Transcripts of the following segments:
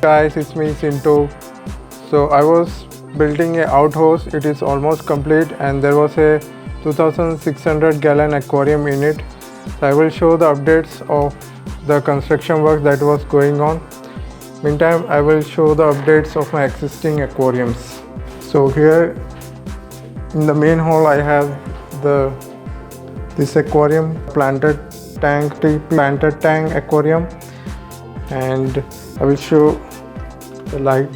Guys, it's me Sinto. So I was building a outhouse. It is almost complete and there was a 2600 gallon aquarium in it. So I will show the updates of the construction work that was going on. Meantime, I will show the updates of my existing aquariums. So here in the main hall I have this aquarium, planted tank aquarium, and I will show the light.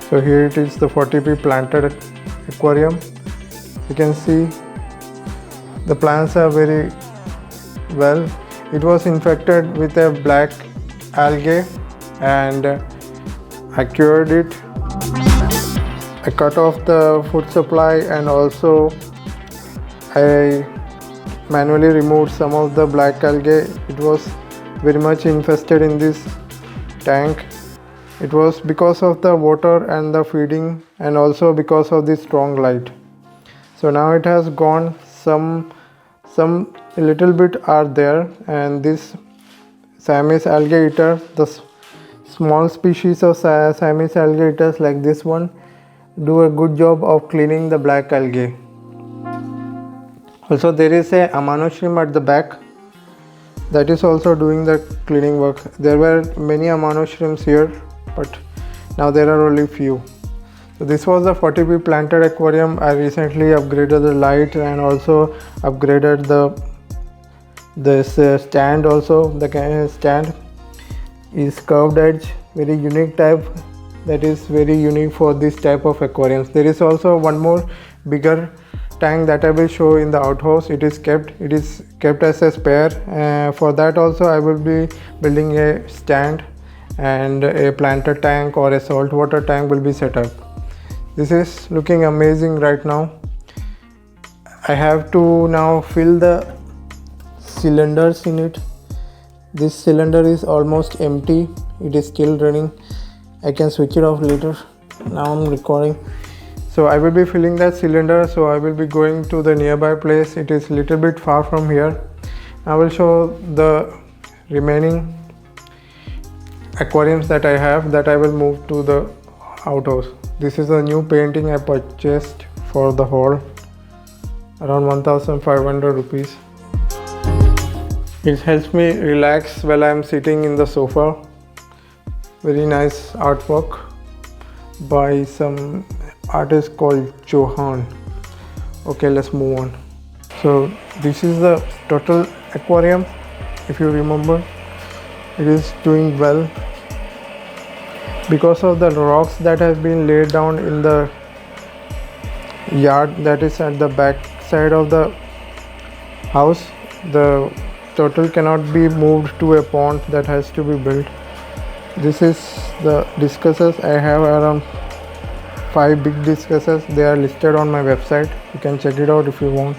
So here it is, the 40p planted aquarium. You can see the plants are very well. It was infected with a black algae and I cured it. I cut off the food supply and also I manually removed some of the black algae. It was very much infested in this tank. It was because of the water and the feeding and also because of the strong light. So now it has gone. Some a little bit are there, and this Siamese algae eater, the small species of Siamese algae eaters like this one, do a good job of cleaning the black algae. Also there is a amano shrimp at the back that is also doing the cleaning work. There were many amano shrimps here, but now there are only few. So this was the 40p planted aquarium. I recently upgraded the light and also upgraded this stand also. The stand is curved edge, very unique type, that is very unique for this type of aquariums. There is also one more bigger tank that I will show in the outhouse. It is kept as a spare. For that also I will be building a stand and a planted tank or a saltwater tank will be set up. This is looking amazing right now. I have to now fill the cylinders in it. This cylinder is almost empty. It is still running. I can switch it off later. Now I'm recording. So I will be filling that cylinder. So I will be going to the nearby place. It is little bit far from here. I will show the remaining aquariums that I have that I will move to the outhouse. This is a new painting I purchased for the hall, around 1500 rupees. It helps me relax while I am sitting in the sofa. Very nice artwork by some artist called Johan. Okay, let's move on. So this is the total aquarium. If you remember, it is doing well because of the rocks that have been laid down in the yard that is at the back side of the house. The turtle cannot be moved to a pond that has to be built. This is the discussers. I have around 5 big discussers. They are listed on my website. You can check it out if you want.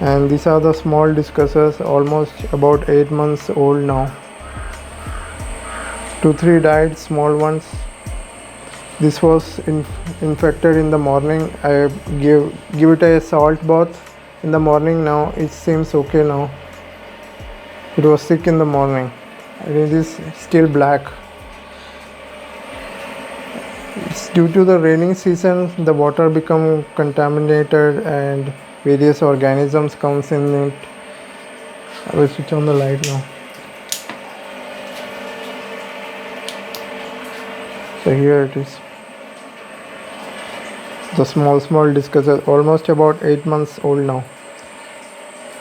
And these are the small discussers, almost about 8 months old now. 2-3 died, small ones. This was infected in the morning. I give it a salt bath in the morning. Now it seems okay now. It was sick in the morning. It is still black. It's due to the raining season, the water become contaminated and various organisms comes in it. I will switch on the light now. So here it is. The small discussers, almost about 8 months old now.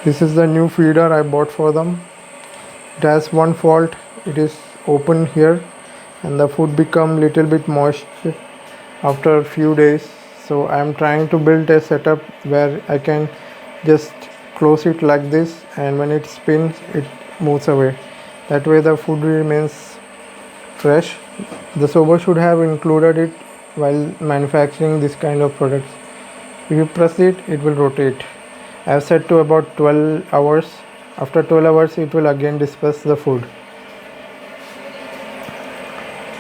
This is the new feeder I bought for them. It has one fault. It is open here and the food become little bit moist after a few days. So I am trying to build a setup where I can just close it like this, and when it spins it moves away. That way the food remains fresh. The Sobo should have included it while manufacturing this kind of products. If you press it, it will rotate. I have set to about 12 hours. After 12 hours it will again disperse the food.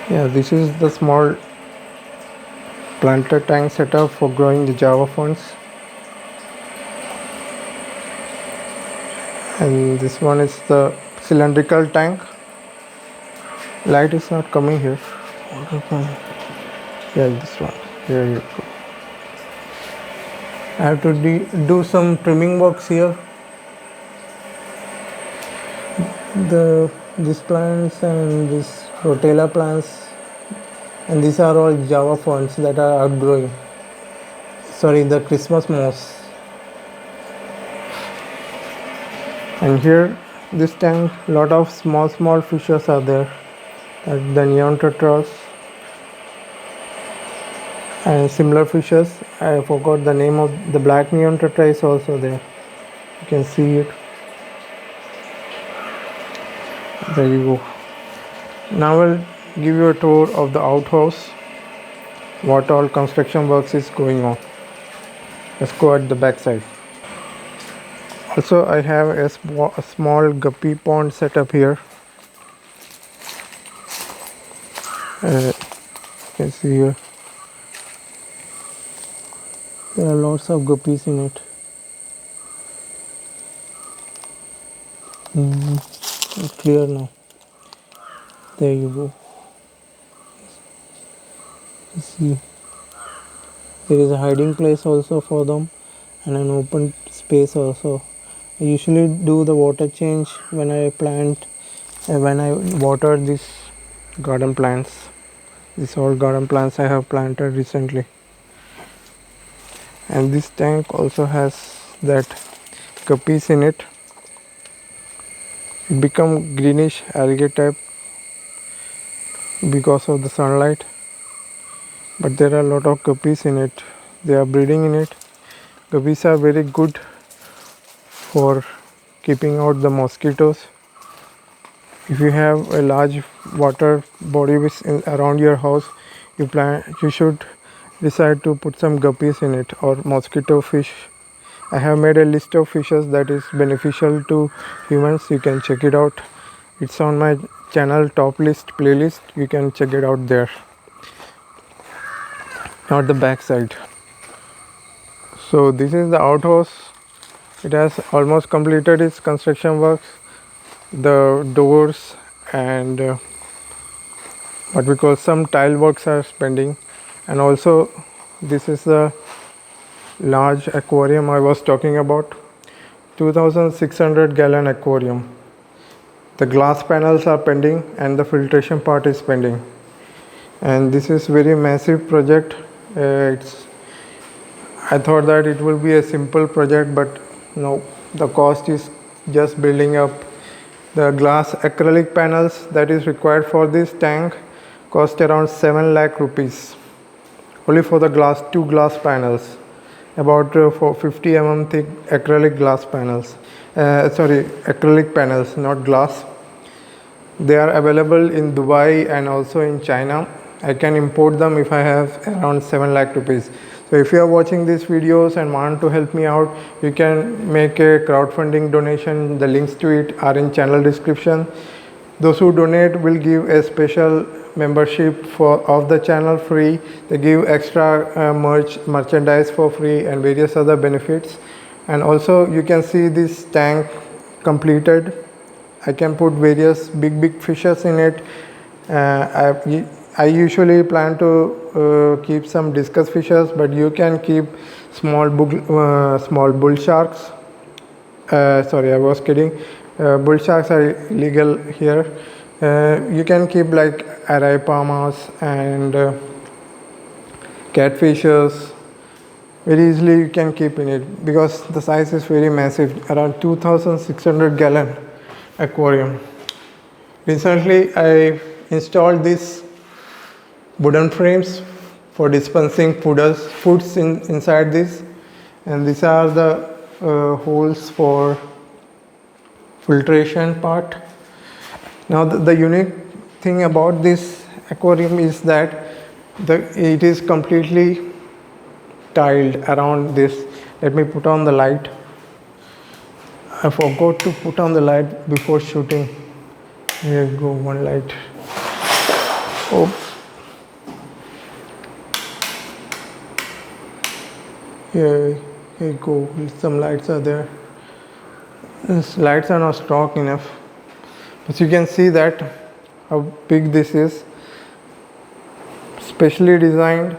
Yeah, this is the small planter tank setup for growing the Java ferns. And this one is the cylindrical tank. Light is not coming here. Yeah, this one. Here you go. I have to do some trimming works here. These plants and this rotella plants, and these are all Java ferns that are outgrowing. Sorry, the Christmas moss. And here, this tank, lot of small fishes are there. The neon tetras and similar fishes. I forgot the name of the black neon tetra is also there. You can see it. There you go. Now I'll give you a tour of the outhouse. What all construction works is going on. Let's go at the back side. Also, I have a small guppy pond set up here. You can see here. There are lots of guppies in it. It's clear now. There you go. You see, there is a hiding place also for them and an open space also. I usually do the water change when I water these garden plants. These all garden plants I have planted recently. And this tank also has that guppies in it. It become greenish algae type because of the sunlight, but there are a lot of guppies in it. They are breeding in it. Guppies are very good for keeping out the mosquitoes. If you have a large water body around your house, you should decide to put some guppies in it or mosquito fish. I have made a list of fishes that is beneficial to humans. You can check it out. It's on my channel top list playlist. You can check it out there. Now the back side. So this is the outhouse. It has almost completed its construction works. The doors and what we call some tile works are pending, and also this is the large aquarium I was talking about. 2600 gallon aquarium. The glass panels are pending and the filtration part is pending. And this is very massive project. I thought that it will be a simple project, but no, the cost is just building up. The glass acrylic panels that is required for this tank cost around 7 lakh rupees only for the two glass panels, about for 50 mm thick acrylic glass panels. Acrylic panels, not glass. They are available in Dubai and also in China. I can import them if I have around 7 lakh rupees. So if you are watching these videos and want to help me out, you can make a crowdfunding donation. The links to it are in channel description. Those who donate will give a special membership of the channel free. They give extra merchandise for free and various other benefits. And also you can see this tank completed. I can put various big fishes in it. I usually plan to keep some discus fishes, but you can keep small bull sharks. Sorry, I was kidding. Bull sharks are illegal here. You can keep like araipamas and catfishes. Very easily you can keep in it because the size is very massive, around 2600 gallon aquarium. Recently I installed these wooden frames for dispensing foods inside this, and these are the holes for filtration part. Now the unique thing about this aquarium is that it is completely tiled around this. Let me put on the light. I forgot to put on the light before shooting. Here you go, one light. Oops. Here you go, some lights are there. These lights are not strong enough, but you can see that how big this is. Specially designed,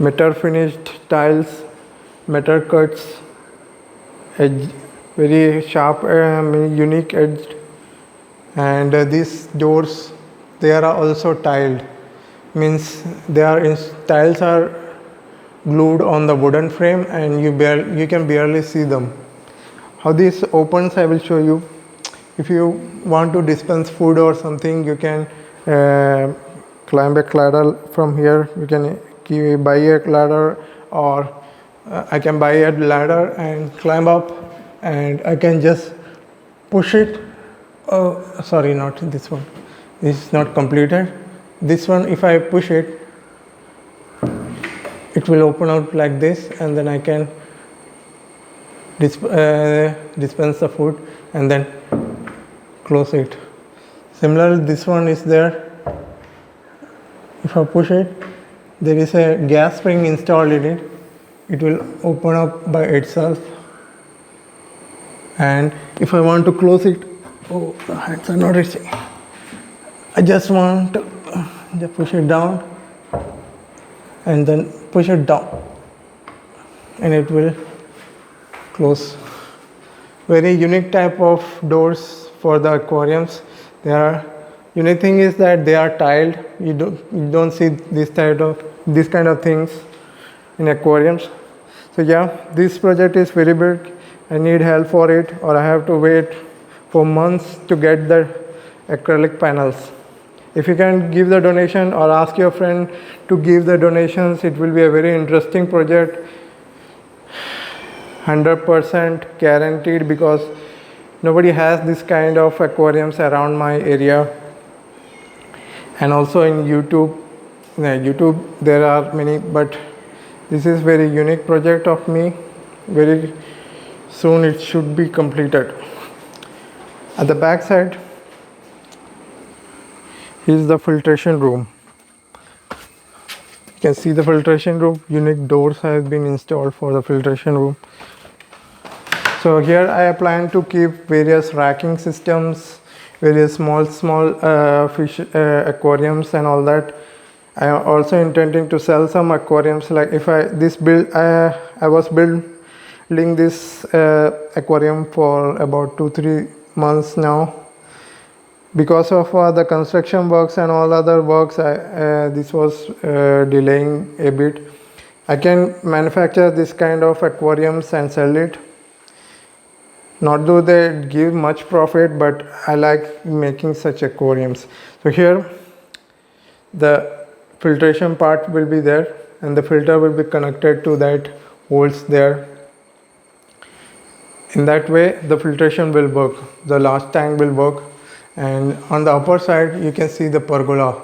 metal finished tiles, metal cuts, edge, very sharp, unique edged, and these doors, they are also tiled. Means tiles are glued on the wooden frame, and you can barely see them. How this opens, I will show you. If you want to dispense food or something, you can climb a ladder from here. You can buy a ladder, or I can buy a ladder and climb up, and I can just push it. Oh, sorry, not this one. This is not completed. This one, if I push it, it will open out like this, and then I can dispense the food and then close it. Similarly, this one is there. If I push it, there is a gas spring installed in it. It will open up by itself. And if I want to close it, oh, the hands are not reaching. I just want to just push it down and then push it down, and it will close. Very unique type of doors for the aquariums. They are unique thing is that they are tiled. You don't see this kind of things in aquariums. So yeah, this project is very big. I need help for it, or I have to wait for months to get the acrylic panels. If you can give the donation or ask your friend to give the donations, it will be a very interesting project. 100% guaranteed, because nobody has this kind of aquariums around my area. And also in YouTube there are many, but this is very unique project of me. Very soon it should be completed. At the back side is the filtration room. You can see the filtration room. Unique doors have been installed for the filtration room. So here I plan to keep various racking systems, various small fish aquariums and all that. I am also intending to sell some aquariums. Like if I was building this aquarium for about 2-3 months now. Because of the construction works and all other works, this was delaying a bit. I can manufacture this kind of aquariums and sell it. Not though they give much profit, but I like making such aquariums. So here the filtration part will be there, and the filter will be connected to that holes there. In that way the filtration will work, the large tank will work. And on the upper side you can see the pergola,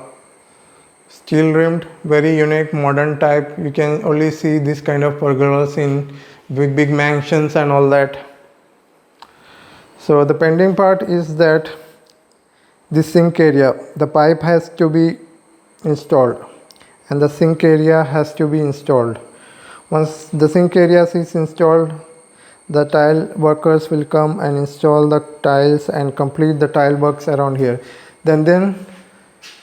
steel rimmed, very unique modern type. You can only see this kind of pergolas in big mansions and all that. So the pending part is that this sink area, the pipe has to be installed, and the sink area has to be installed. Once the sink area is installed, the tile workers will come and install the tiles and complete the tile works around here. Then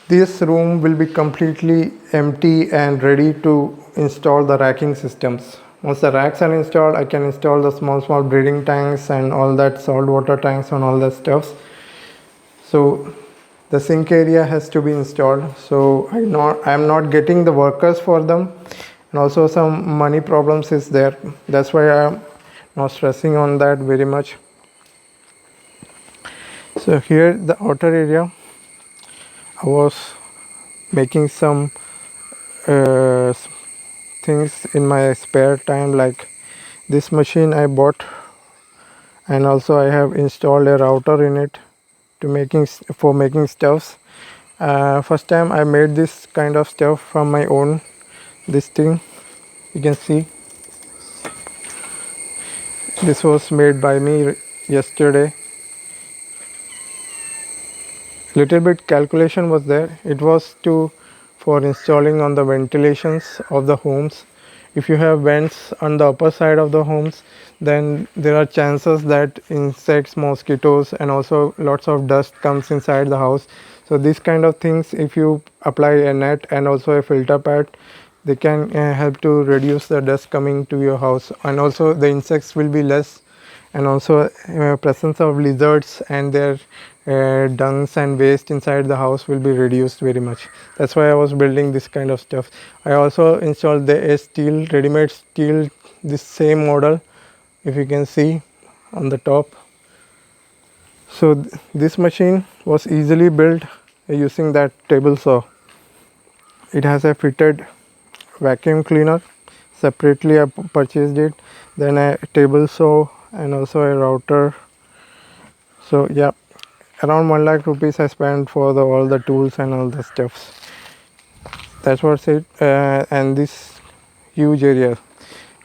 this room will be completely empty and ready to install the racking systems. Once the racks are installed, I can install the small breeding tanks and all that, salt water tanks and all that stuff. So the sink area has to be installed. So I'm not getting the workers for them, and also some money problems is there. That's why I'm not stressing on that very much. So here the outer area, I was making some things in my spare time, like this machine I bought, and also I have installed a router in it for making stuffs. First time I made this kind of stuff from my own. This thing you can see, this was made by me yesterday. Little bit calculation was there. It was for installing on the ventilations of the homes. if you have vents on the upper side of the homes, then there are chances that insects, mosquitoes, and also lots of dust comes inside the house. So these kind of things, if you apply a net and also a filter pad, they can help to reduce the dust coming to your house, and also the insects will be less, and also presence of lizards and their dungs and waste inside the house will be reduced very much. That's why I was building this kind of stuff. I also installed a steel, ready-made steel, this same model, if you can see on the top. So this machine was easily built using that table saw. It has a fitted vacuum cleaner. Separately I purchased it, then a table saw and also a router. So yeah, around 1 lakh rupees I spent for all the tools and all the stuffs. That's what's it. And this huge area,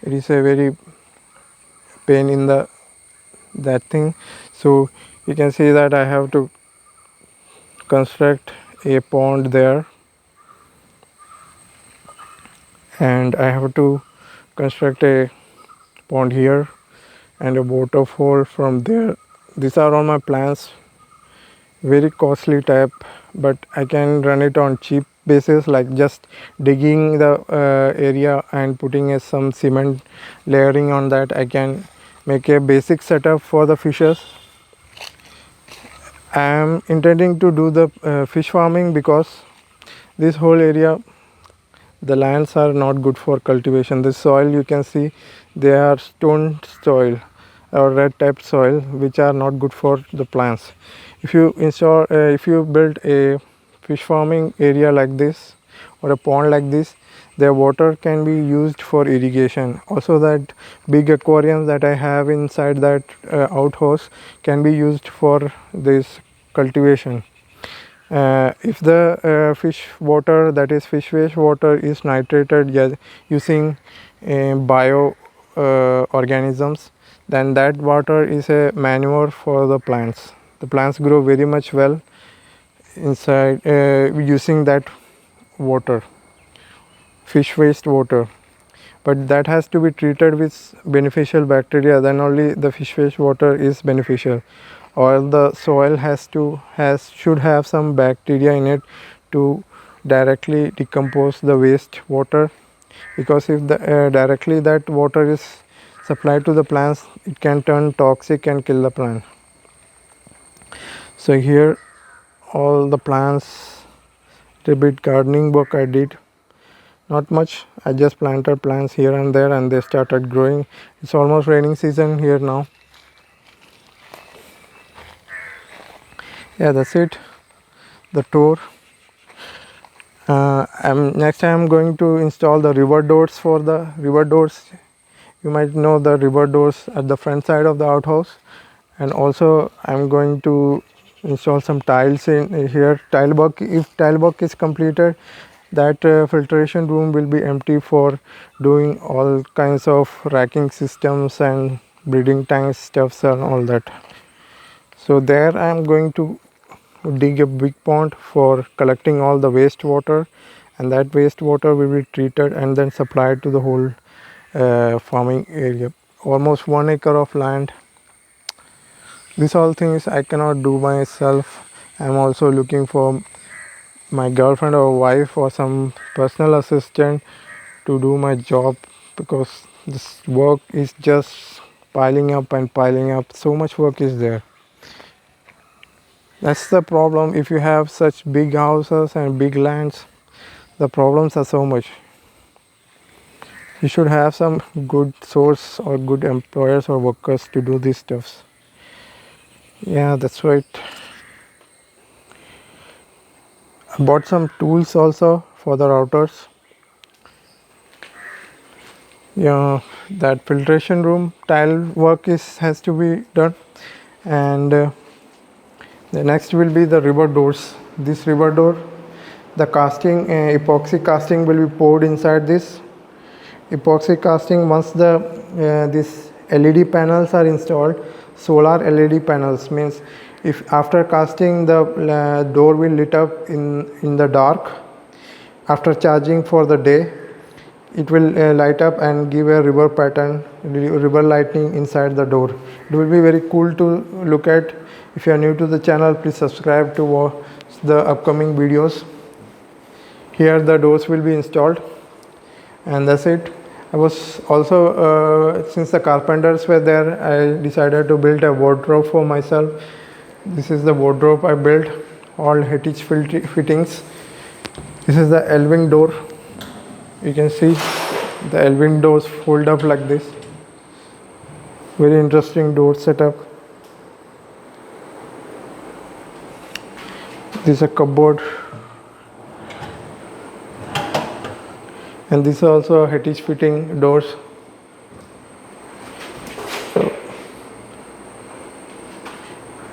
it is a very pain in that thing. So you can see that I have to construct a pond there, and I have to construct a pond here and a waterfall from there. These are all my plans, very costly type, but I can run it on cheap basis, like just digging the area and putting some cement layering on that. I can make a basic setup for the fishes. I am intending to do the fish farming because this whole area, the lands are not good for cultivation. The soil, you can see, they are stone soil or red type soil, which are not good for the plants. If you install if you build a fish farming area like this or a pond like this, their water can be used for irrigation. Also that big aquarium that I have inside that outhouse can be used for this cultivation. If the fish water, that is fish waste water, is nitrated using bio organisms, then that water is a manure for the plants. The plants grow very much well inside using that water, fish waste water. But that has to be treated with beneficial bacteria, then only the fish waste water is beneficial. Or the soil should have some bacteria in it to directly decompose the waste water, because if directly that water is supplied to the plants, it can turn toxic and kill the plant. So here all the plants, a bit gardening work I did, not much. I just planted plants here and there and they started growing. It's almost raining season here now. Yeah, that's it, the tour. Next I'm going to install the river doors. For the river doors, you might know the river doors at the front side of the outhouse, and also I'm going to install some tiles in here. Tile work, if tile work is completed, that filtration room will be empty for doing all kinds of racking systems and breeding tanks stuffs and all that. So there I am going to dig a big pond for collecting all the wastewater, and that wastewater will be treated and then supplied to the whole farming area. Almost 1 acre of land. These all things I cannot do myself. I am also looking for my girlfriend or wife or some personal assistant to do my job, because this work is just piling up and piling up. So much work is there. That's the problem. If you have such big houses and big lands, the problems are so much. You should have some good source or good employers or workers to do these stuffs. Yeah, that's right. I bought some tools also for the routers. Yeah, that filtration room tile work has to be done, and the next will be the river doors. This river door, the casting, epoxy casting will be poured inside this. Epoxy casting, once the these LED panels are installed, solar LED panels, means if after casting the door will lit up in the dark after charging for the day. it will light up and give a river pattern, river lighting inside the door. It will be very cool to look at. If you are new to the channel, please subscribe to watch the upcoming videos. Here the doors will be installed, and that's it. I was also since the carpenters were there, I decided to build a wardrobe for myself. This is the wardrobe I built, all Hettich fittings. This is the L-wing door. You can see the L-wing doors fold up like this. Very interesting door setup. This is a cupboard, and this is also a Hettich fitting doors. So you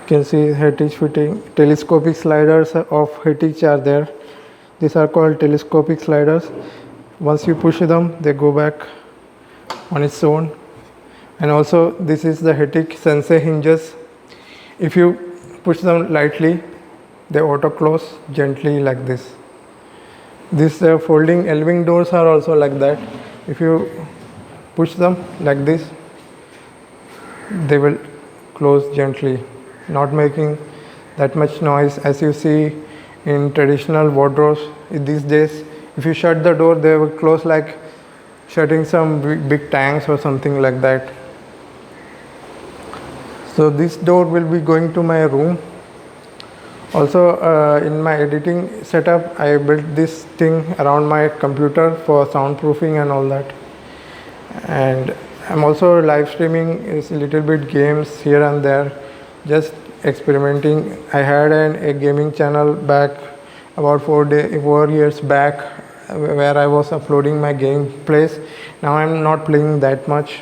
can see Hettich fitting. Telescopic sliders of Hettich are there. These are called telescopic sliders. Once you push them, they go back on its own. And also this is the Hettich sensei hinges. If you push them lightly, they auto close gently like this. These folding L-wing doors are also like that. If you push them like this, they will close gently, not making that much noise as you see in traditional wardrobes these days. If you shut the door, they will close like shutting some big tanks or something like that. So this door will be going to my room. Also in my editing setup, I built this thing around my computer for soundproofing and all that. And I'm also live streaming a little bit games here and there, just experimenting. I had a gaming channel back about 4 years back, where I was uploading my gameplays. Now I'm not playing that much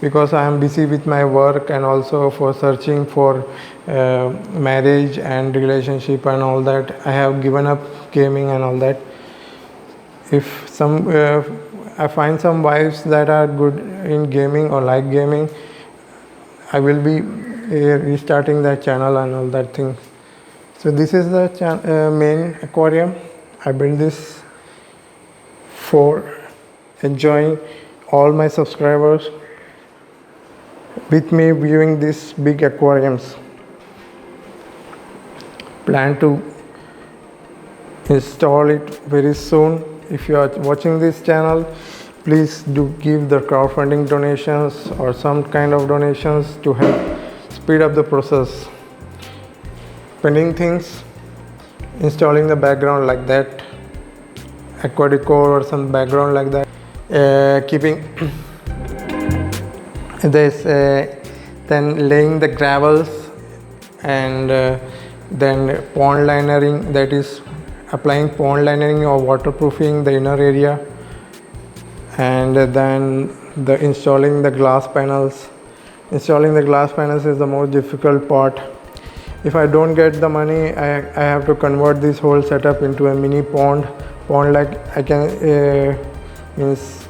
because I am busy with my work and also for searching for marriage and relationship and all that. I have given up gaming and all that. If I find some wives that are good in gaming or like gaming, I will be restarting that channel and all that thing. So this is the main aquarium. I built this for enjoying all my subscribers with me viewing these big aquariums. Plan to install it very soon. If you are watching this channel, please do give the crowdfunding donations or some kind of donations to help speed up the process. Pending things, installing the background like that, aquatic or some background like that, keeping this, then laying the gravels, and then pond linering, that is applying pond linering or waterproofing the inner area, and then installing the glass panels. Installing the glass panels is the most difficult part. If I don't get the money, I have to convert this whole setup into a mini pond like I can means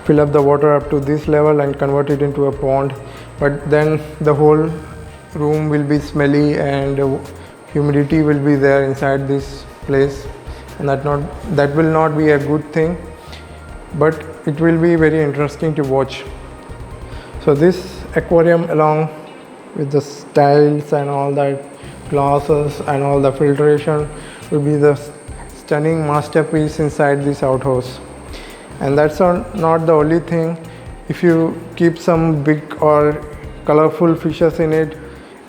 fill up the water up to this level and convert it into a pond, but then the whole room will be smelly and humidity will be there inside this place, and that will not be a good thing, but it will be very interesting to watch. So this aquarium, along with the tiles and all that, glasses and all the filtration, will be the stunning masterpiece inside this outhouse. And that's not the only thing. If you keep some big or colorful fishes in it,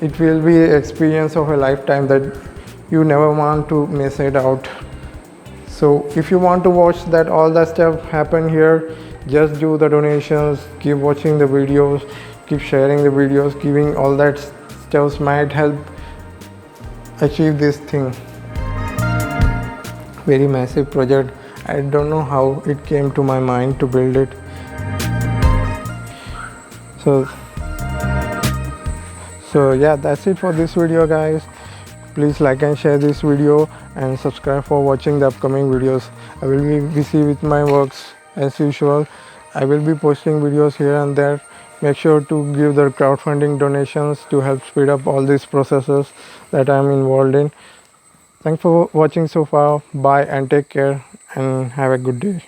it will be an experience of a lifetime that you never want to miss it out. So if you want to watch that all that stuff happen here, just do the donations, keep watching the videos, keep sharing the videos. Giving all that stuff might help achieve this thing. Very massive project. I don't know how it came to my mind to build it. So yeah, that's it for this video, guys. Please like and share this video and subscribe for watching the upcoming videos. I will be busy with my works as usual. I will be posting videos here and there. Make sure to give the crowdfunding donations to help speed up all these processes that I am involved in. Thanks for watching so far. Bye and take care and have a good day.